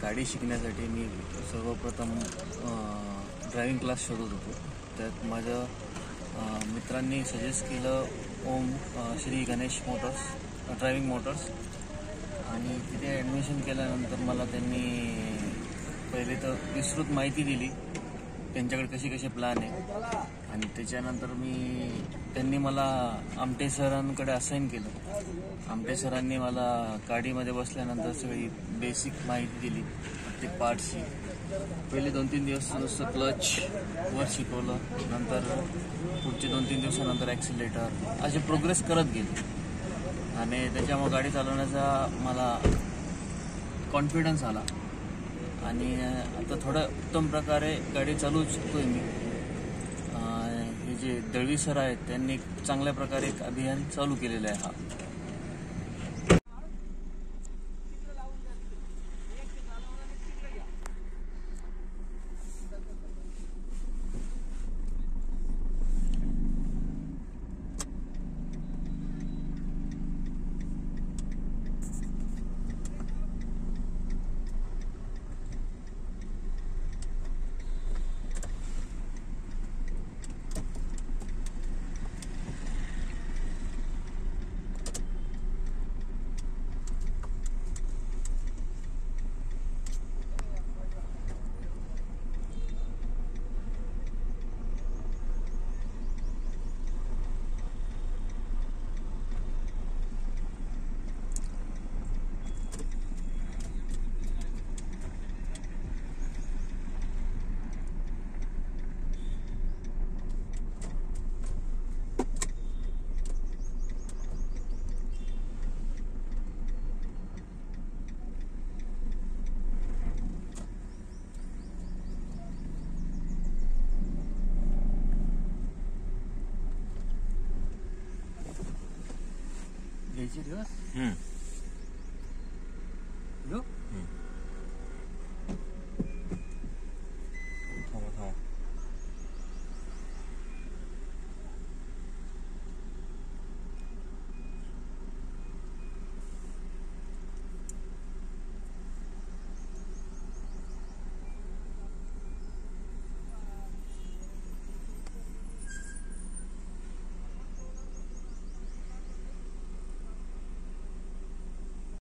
गाडी शिकण्यासाठी मी सर्वप्रथम ड्रायव्हिंग क्लास शोधत होतो. त्यात माझ्या मित्रांनी सजेस्ट केलं Om Shri Ganesh Motors Driving Motors, आणि तिथे ॲडमिशन केल्यानंतर मला त्यांनी पहिले तर विस्तृत माहिती दिली त्यांच्याकडे कसे कसे प्लॅन आहे, आणि त्याच्यानंतर त्यांनी मला आमटे सरांकडे असाईन केलं. आमटे सरांनी मला गाडीमध्ये बसल्यानंतर सगळी बेसिक माहिती दिली प्रत्येक पार्टची. पहिले 2-3 दिवस नुसतं क्लचवर शिकवलं, नंतर पुढचे 2-3 दिवसानंतर ॲक्सिलेटर, असे प्रोग्रेस करत गेली, आणि त्याच्यामुळे गाडी चालवण्याचा मला कॉन्फिडन्स आला, आणि आता थोडं उत्तम प्रकारे गाडी चालवू शकतोय मी. हे जे दळवी सर आहेत त्यांनी चांगल्या प्रकारे एक अभियान चालू केलेलं आहे. हा घ्यायची दिवस